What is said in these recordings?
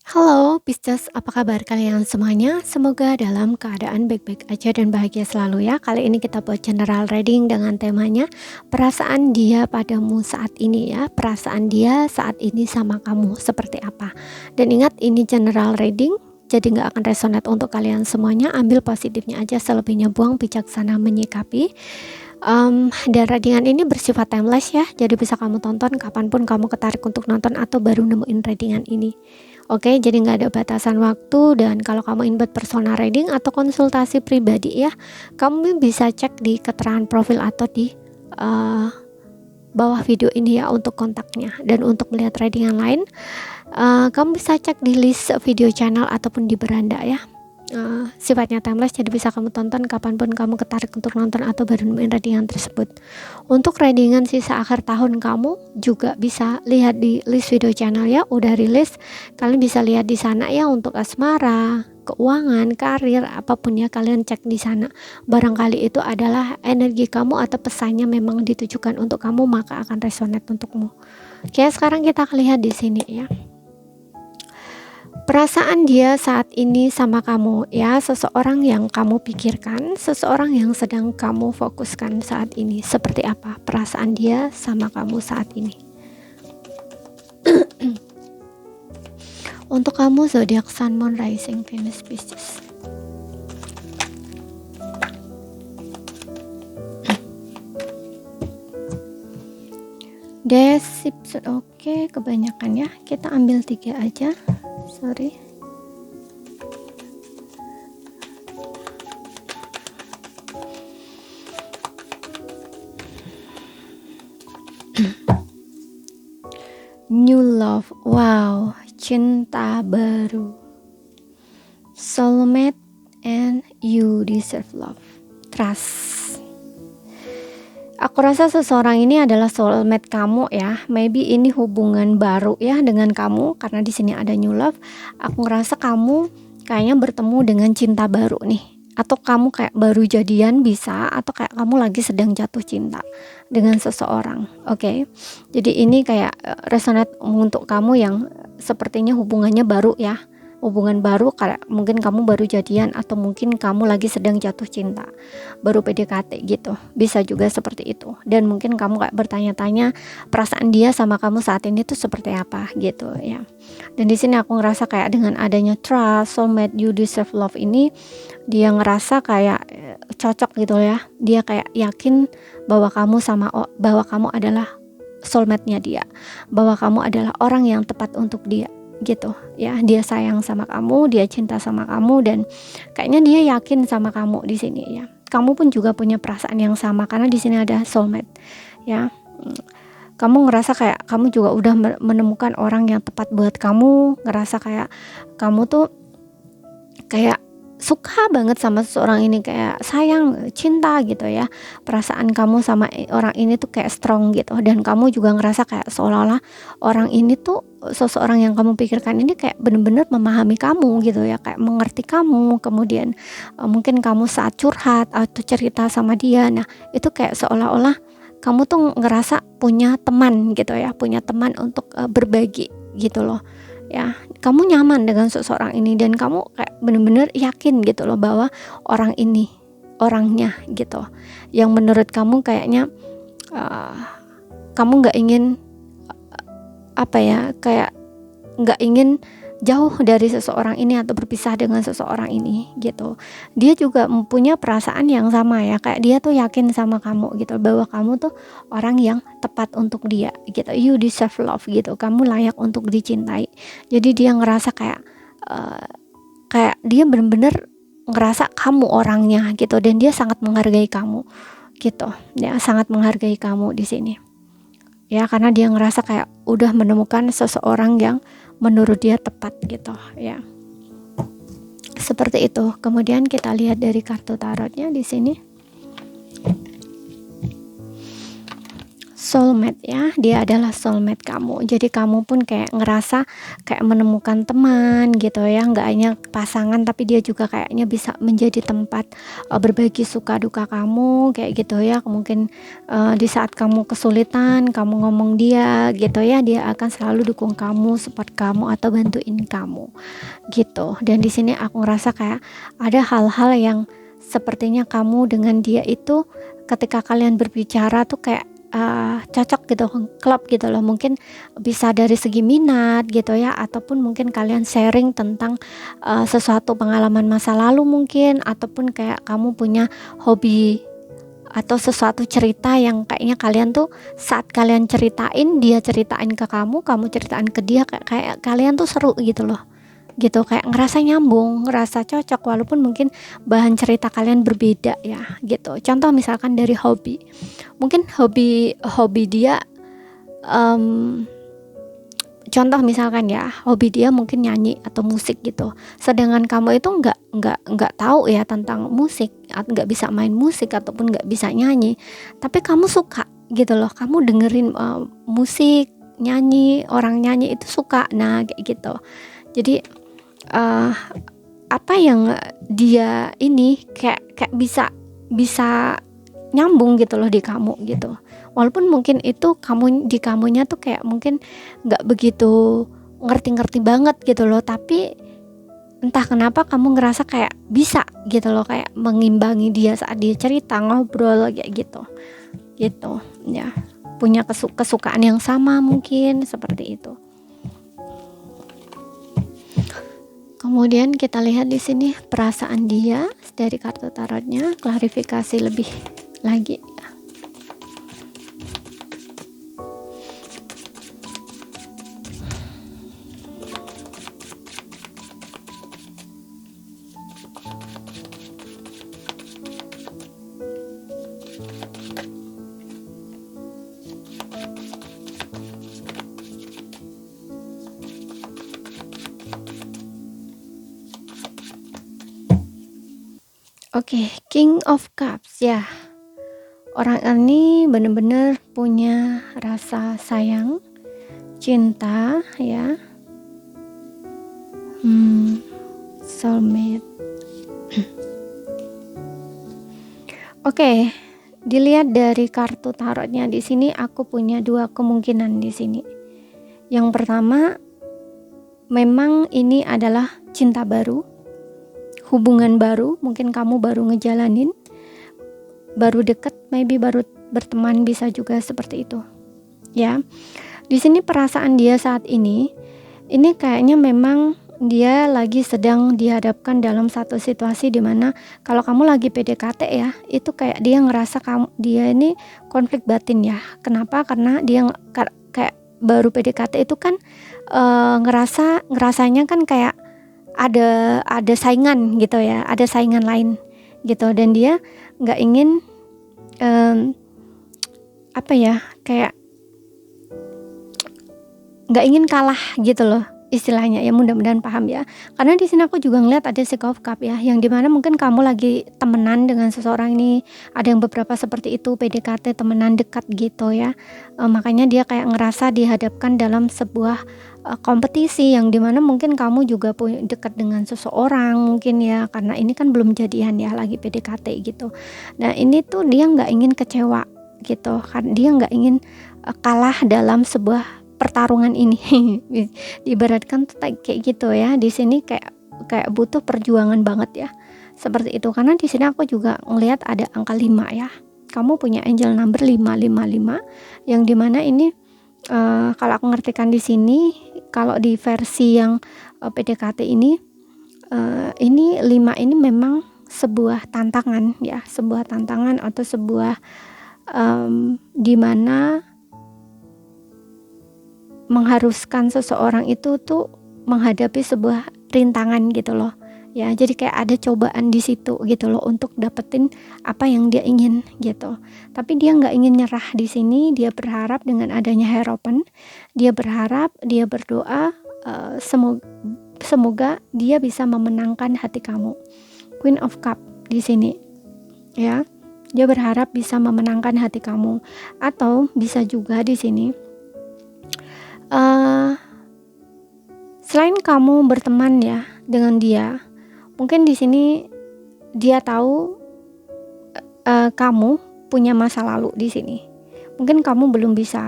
Halo Pisces, apa kabar kalian semuanya? Semoga dalam keadaan baik-baik aja dan bahagia selalu ya. Kali ini kita buat general reading dengan temanya perasaan dia padamu saat ini ya. Perasaan dia saat ini sama kamu seperti apa? Dan ingat ini general reading, jadi nggak akan resonate untuk kalian semuanya. Ambil positifnya aja, selebihnya buang, bijaksana menyikapi. Dan readingan ini bersifat timeless ya, jadi bisa kamu tonton kapanpun kamu ketarik untuk nonton atau baru nemuin readingan ini. Oke, jadi nggak ada batasan waktu. Dan kalau kamu ingin buat personal reading atau konsultasi pribadi ya, kamu bisa cek di keterangan profil atau di bawah video ini ya untuk kontaknya. Dan untuk melihat readingan lain, kamu bisa cek di list video channel ataupun di beranda ya. Sifatnya timeless, jadi bisa kamu tonton kapanpun kamu ketarik untuk nonton atau baru nemuin readingan tersebut. Untuk readingan sisa akhir tahun kamu juga bisa lihat di list video channel ya, udah rilis. Kalian bisa lihat di sana ya untuk asmara, keuangan, karir, apapun ya, kalian cek di sana. Barangkali itu adalah energi kamu atau pesannya memang ditujukan untuk kamu, maka akan resonate untukmu. Oke, sekarang kita lihat di sini ya. Perasaan dia saat ini sama kamu ya, seseorang yang kamu pikirkan, seseorang yang sedang kamu fokuskan saat ini. Seperti apa perasaan dia sama kamu saat ini? Untuk kamu zodiak Sun, Moon, Rising, Venus, Pisces. Deception, oke, kebanyakan ya. Kita ambil 3 aja. Sorry. New love, wow, cinta baru, soulmate, and you deserve love, trust. Aku rasa seseorang ini adalah soulmate kamu ya. Maybe ini hubungan baru ya dengan kamu, karena di sini ada new love. Aku ngerasa kamu kayaknya bertemu dengan cinta baru nih, atau kamu kayak baru jadian bisa, atau kayak kamu lagi sedang jatuh cinta dengan seseorang. Oke. Jadi ini kayak resonate untuk kamu yang sepertinya hubungannya baru ya. Hubungan baru, kayak mungkin kamu baru jadian atau mungkin kamu lagi sedang jatuh cinta, baru PDKT gitu, bisa juga seperti itu. Dan mungkin kamu kayak bertanya-tanya perasaan dia sama kamu saat ini tuh seperti apa gitu ya. Dan di sini aku ngerasa kayak dengan adanya trust, soulmate, you deserve love ini, dia ngerasa kayak cocok gitu ya. Dia kayak yakin bahwa kamu adalah soulmate-nya dia, bahwa kamu adalah orang yang tepat untuk dia gitu ya. Dia sayang sama kamu, dia cinta sama kamu, dan kayaknya dia yakin sama kamu di sini ya. Kamu pun juga punya perasaan yang sama karena di sini ada soulmate ya. Kamu ngerasa kayak kamu juga udah menemukan orang yang tepat buat kamu, ngerasa kayak kamu tuh kayak suka banget sama seseorang ini, kayak sayang, cinta gitu ya. Perasaan kamu sama orang ini tuh kayak strong gitu, dan kamu juga ngerasa kayak seolah-olah orang ini tuh, seseorang yang kamu pikirkan ini kayak bener-bener memahami kamu gitu ya, kayak mengerti kamu. Kemudian mungkin kamu saat curhat atau cerita sama dia, nah itu kayak seolah-olah kamu tuh ngerasa punya teman gitu ya, punya teman untuk berbagi gitu loh ya. Kamu nyaman dengan seseorang ini, dan kamu kayak bener-bener yakin gitu loh bahwa orang ini orangnya gitu, yang menurut kamu kayaknya kamu nggak ingin kayak nggak ingin jauh dari seseorang ini atau berpisah dengan seseorang ini gitu. Dia juga mempunyai perasaan yang sama ya, kayak dia tuh yakin sama kamu gitu, bahwa kamu tuh orang yang tepat untuk dia gitu. You deserve love gitu, kamu layak untuk dicintai. Jadi dia ngerasa kayak dia bener-bener ngerasa kamu orangnya gitu, dan dia sangat menghargai kamu gitu ya, sangat menghargai kamu di sini ya, karena dia ngerasa kayak udah menemukan seseorang yang menurut dia tepat gitu ya. Seperti itu. Kemudian kita lihat dari kartu tarotnya di sini. soulmate ya, dia adalah soulmate kamu. Jadi kamu pun kayak ngerasa kayak menemukan teman gitu ya, nggak hanya pasangan tapi dia juga kayaknya bisa menjadi tempat berbagi suka duka kamu kayak gitu ya. Mungkin di saat kamu kesulitan, kamu ngomong dia gitu ya, dia akan selalu dukung kamu, support kamu atau bantuin kamu gitu. Dan di sini aku ngerasa kayak ada hal-hal yang sepertinya kamu dengan dia itu ketika kalian berbicara tuh kayak cocok gitu, klop gitu loh. Mungkin bisa dari segi minat gitu ya, ataupun mungkin kalian sharing tentang sesuatu pengalaman masa lalu mungkin, ataupun kayak kamu punya hobi atau sesuatu cerita yang kayaknya kalian tuh saat kalian ceritain, dia ceritain ke kamu, kamu ceritain ke dia, kayak kalian tuh seru gitu loh, gitu, kayak ngerasa nyambung, ngerasa cocok walaupun mungkin bahan cerita kalian berbeda ya gitu. Contoh misalkan dari hobi, mungkin hobi dia contoh misalkan ya, hobi dia mungkin nyanyi atau musik gitu, sedangkan kamu itu nggak tahu ya tentang musik, nggak bisa main musik ataupun nggak bisa nyanyi, tapi kamu suka gitu loh, kamu dengerin musik, nyanyi, orang nyanyi itu suka, nah kayak gitu. Jadi apa yang dia ini kayak bisa nyambung gitu loh di kamu gitu, walaupun mungkin itu kamu di kamunya tuh kayak mungkin nggak begitu ngerti banget gitu loh, tapi entah kenapa kamu ngerasa kayak bisa gitu loh, kayak mengimbangi dia saat dia cerita, ngobrol kayak gitu ya, punya kesukaan yang sama mungkin seperti itu. Kemudian kita lihat di sini perasaan dia dari kartu tarotnya, klarifikasi lebih lagi. Oke, King of Cups ya. Orang ini benar-benar punya rasa sayang, cinta ya. Soulmate. Oke, dilihat dari kartu tarotnya di sini aku punya dua kemungkinan di sini. Yang pertama, memang ini adalah cinta baru, hubungan baru, mungkin kamu baru ngejalanin, baru deket, maybe baru berteman, bisa juga seperti itu. Ya. Di sini perasaan dia saat ini kayaknya memang dia lagi sedang dihadapkan dalam satu situasi di mana kalau kamu lagi PDKT ya, itu kayak dia ngerasa dia ini konflik batin ya. Kenapa? Karena dia kayak baru PDKT itu kan ngerasanya kan kayak ada saingan gitu ya, ada saingan lain gitu, dan dia nggak ingin kayak nggak ingin kalah gitu loh istilahnya ya, mudah-mudahan paham ya. Karena di sini aku juga ngeliat ada Six of Cups ya, yang dimana mungkin kamu lagi temenan dengan seseorang ini, ada yang beberapa seperti itu, PDKT, temenan dekat gitu ya. Makanya dia kayak ngerasa dihadapkan dalam sebuah kompetisi yang dimana mungkin kamu juga punya dekat dengan seseorang mungkin ya, karena ini kan belum jadian ya, lagi PDKT gitu. Nah ini tuh dia nggak ingin kecewa gitu, kan dia nggak ingin kalah dalam sebuah pertarungan ini. Diibaratkan tuh kayak gitu ya. Di sini kayak butuh perjuangan banget ya. Seperti itu, karena di sini aku juga ngelihat ada angka 5 ya. Kamu punya angel number 555 yang dimana ini kalau aku ngertikan di sini, kalau di versi yang PDKT ini 5 ini memang sebuah tantangan ya, sebuah tantangan atau sebuah dimana mengharuskan seseorang itu tuh menghadapi sebuah rintangan gitu loh ya. Jadi kayak ada cobaan di situ gitu loh untuk dapetin apa yang dia ingin gitu. Tapi dia nggak ingin nyerah di sini. Dia berharap dengan adanya harapan, dia berharap, dia berdoa semoga dia bisa memenangkan hati kamu. Queen of Cup di sini ya. Dia berharap bisa memenangkan hati kamu, atau bisa juga di sini uh, selain kamu berteman ya dengan dia, mungkin di sini dia tahu kamu punya masa lalu di sini. Mungkin kamu belum bisa,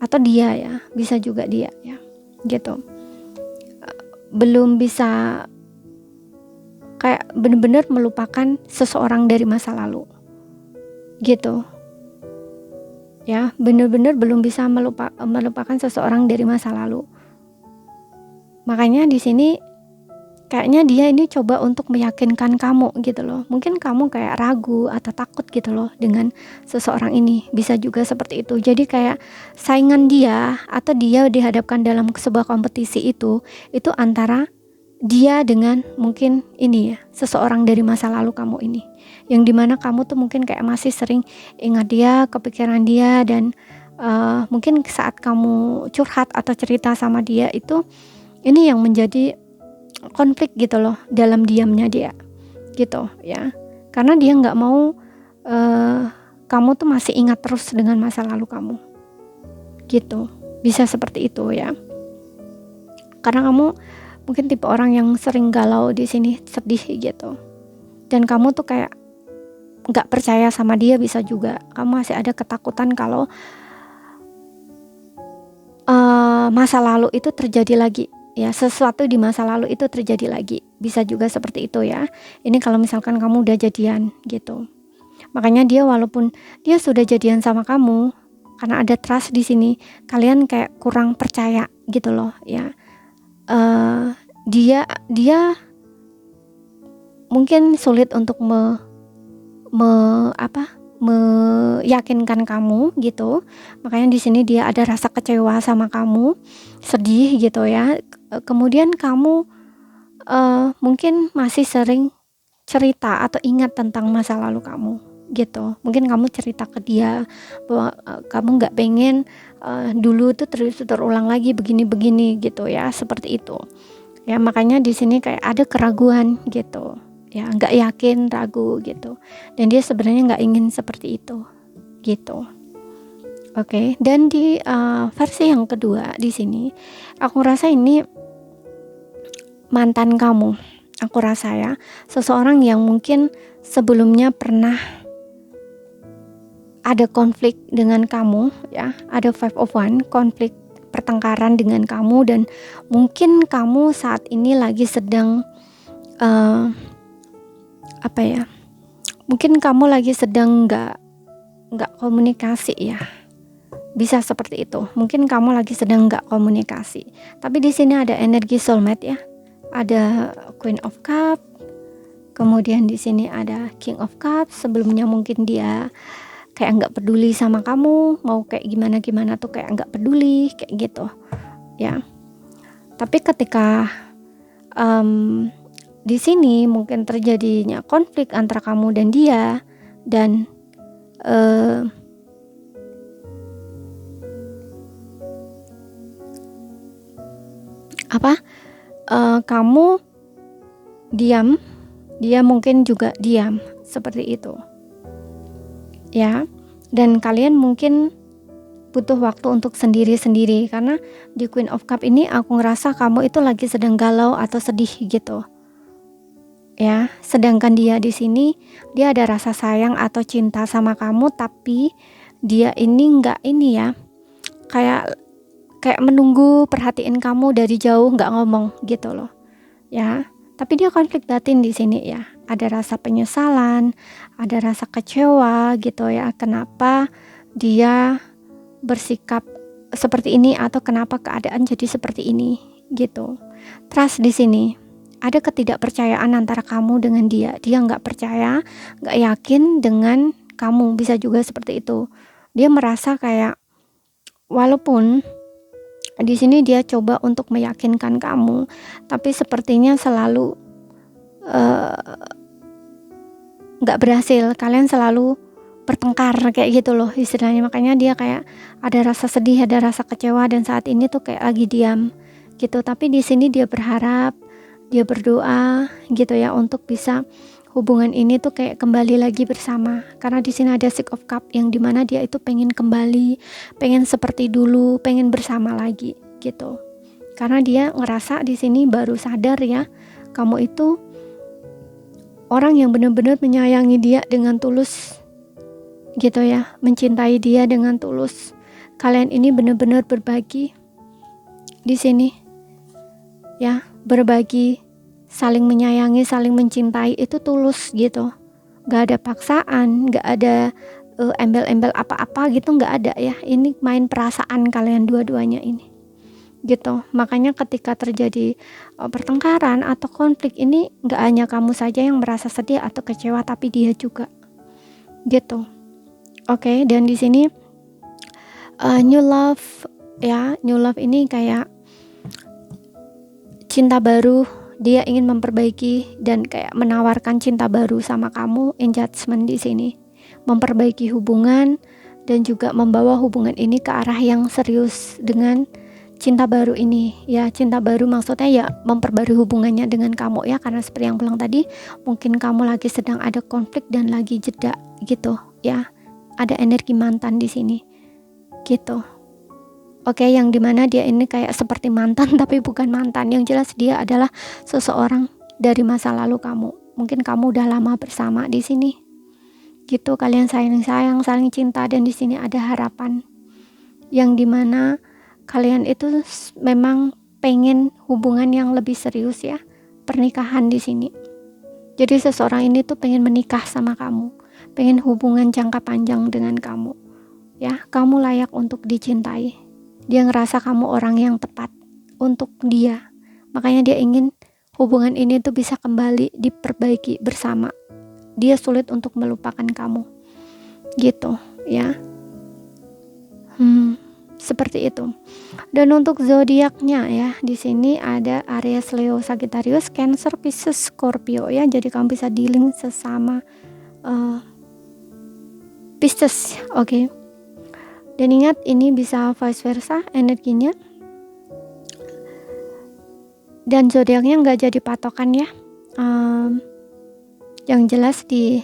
atau dia ya, bisa juga dia ya, gitu. Belum bisa kayak benar-benar melupakan seseorang dari masa lalu, gitu. Ya, benar-benar belum bisa melupakan seseorang dari masa lalu. Makanya di sini kayaknya dia ini coba untuk meyakinkan kamu gitu loh. Mungkin kamu kayak ragu atau takut gitu loh dengan seseorang ini. Bisa juga seperti itu. Jadi kayak saingan dia atau dia dihadapkan dalam sebuah kompetisi itu antara dia dengan mungkin ini ya, seseorang dari masa lalu kamu ini. Yang dimana kamu tuh mungkin kayak masih sering ingat dia, kepikiran dia, dan mungkin saat kamu curhat atau cerita sama dia itu, ini yang menjadi konflik gitu loh dalam diamnya dia, gitu ya. Karena dia nggak mau kamu tuh masih ingat terus dengan masa lalu kamu, gitu. Bisa seperti itu ya. Karena kamu mungkin tipe orang yang sering galau di sini, sedih gitu. Dan kamu tuh kayak nggak percaya sama dia, bisa juga. Kamu masih ada ketakutan kalau masa lalu itu terjadi lagi. Ya, sesuatu di masa lalu itu terjadi lagi. Bisa juga seperti itu ya. Ini kalau misalkan kamu udah jadian gitu. Makanya dia walaupun dia sudah jadian sama kamu, karena ada trust di sini, kalian kayak kurang percaya gitu loh ya. Dia mungkin sulit untuk meyakinkan kamu gitu. Makanya di sini dia ada rasa kecewa sama kamu, sedih gitu ya. Kemudian kamu mungkin masih sering cerita atau ingat tentang masa lalu kamu gitu. Mungkin kamu cerita ke dia bahwa kamu nggak pengen dulu tuh terulang lagi begini-begini gitu ya, seperti itu ya. Makanya di sini kayak ada keraguan gitu ya, nggak yakin, ragu gitu, dan dia sebenarnya nggak ingin seperti itu gitu. Oke. Dan di versi yang kedua di sini, aku rasa ini mantan kamu. Aku rasa ya, seseorang yang mungkin sebelumnya pernah ada konflik dengan kamu ya, ada 5 of 1 konflik, pertengkaran dengan kamu, dan mungkin kamu saat ini lagi sedang mungkin kamu lagi sedang nggak komunikasi ya. Bisa seperti itu. Mungkin kamu lagi sedang nggak komunikasi. Tapi di sini ada energi soulmate ya. Ada Queen of Cup. Kemudian di sini ada King of Cup. Sebelumnya mungkin dia kayak nggak peduli sama kamu, mau kayak gimana tuh kayak nggak peduli, kayak gitu ya. Tapi ketika di sini mungkin terjadinya konflik antara kamu dan dia, dan kamu diam, dia mungkin juga diam, seperti itu ya. Dan kalian mungkin butuh waktu untuk sendiri-sendiri, karena di Queen of Cup ini aku ngerasa kamu itu lagi sedang galau atau sedih gitu ya. Sedangkan dia di sini, dia ada rasa sayang atau cinta sama kamu, tapi dia ini nggak ini ya, kayak menunggu perhatiin kamu dari jauh, nggak ngomong gitu loh ya. Tapi dia konflik batin di sini ya. Ada rasa penyesalan, ada rasa kecewa gitu ya. Kenapa dia bersikap seperti ini, atau kenapa keadaan jadi seperti ini gitu. Trust di sini. Ada ketidakpercayaan antara kamu dengan dia. Dia nggak percaya, nggak yakin dengan kamu. Bisa juga seperti itu. Dia merasa kayak walaupun di sini dia coba untuk meyakinkan kamu, tapi sepertinya selalu nggak berhasil. Kalian selalu bertengkar kayak gitu loh istilahnya. Makanya dia kayak ada rasa sedih, ada rasa kecewa, dan saat ini tuh kayak lagi diam gitu. Tapi di sini dia berharap, dia berdoa gitu ya, untuk bisa hubungan ini tuh kayak kembali lagi bersama. Karena di sini ada Six of Cup yang dimana dia itu pengen kembali, pengen seperti dulu, pengen bersama lagi gitu. Karena dia ngerasa di sini baru sadar ya, kamu itu orang yang benar-benar menyayangi dia dengan tulus gitu ya, mencintai dia dengan tulus. Kalian ini benar-benar berbagi di sini ya, berbagi, saling menyayangi, saling mencintai itu tulus gitu. Gak ada paksaan, gak ada embel-embel apa-apa gitu, gak ada ya. Ini main perasaan kalian dua-duanya ini gitu. Makanya ketika terjadi pertengkaran atau konflik ini, gak hanya kamu saja yang merasa sedih atau kecewa, tapi dia juga gitu. Oke, dan di sini new love ya, new love ini kayak cinta baru. Dia ingin memperbaiki dan kayak menawarkan cinta baru sama kamu. In judgment di sini memperbaiki hubungan dan juga membawa hubungan ini ke arah yang serius dengan cinta baru ini ya. Cinta baru maksudnya ya memperbarui hubungannya dengan kamu ya, karena seperti yang bilang tadi, mungkin kamu lagi sedang ada konflik dan lagi jeda gitu ya. Ada energi mantan di sini gitu. Oke, yang dimana dia ini kayak seperti mantan tapi bukan mantan. Yang jelas dia adalah seseorang dari masa lalu kamu. Mungkin kamu udah lama bersama di sini. Gitu, kalian sayang-sayang, saling cinta, dan di sini ada harapan. Yang dimana kalian itu memang pengen hubungan yang lebih serius ya. Pernikahan di sini. Jadi seseorang ini tuh pengen menikah sama kamu. Pengen hubungan jangka panjang dengan kamu. Ya, kamu layak untuk dicintai. Dia ngerasa kamu orang yang tepat untuk dia. Makanya dia ingin hubungan ini tuh bisa kembali diperbaiki bersama. Dia sulit untuk melupakan kamu. Gitu, ya. Seperti itu. Dan untuk zodiaknya ya, di sini ada Aries, Leo, Sagittarius, Cancer, Pisces, Scorpio ya. Jadi kamu bisa dealing sesama Pisces, oke. Dan ingat, ini bisa vice versa energinya. Dan zodiaknya nggak jadi patokan ya. Yang jelas di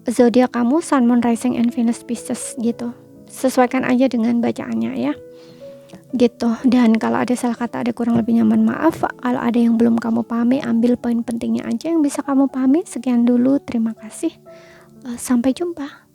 zodiak kamu Sun, Moon, Rising, and Venus Pisces gitu. Sesuaikan aja dengan bacaannya ya. Gitu. Dan kalau ada salah kata, ada kurang lebih nyaman, maaf. Kalau ada yang belum kamu pahami, ambil poin pentingnya aja yang bisa kamu pahami. Sekian dulu, terima kasih. Sampai jumpa.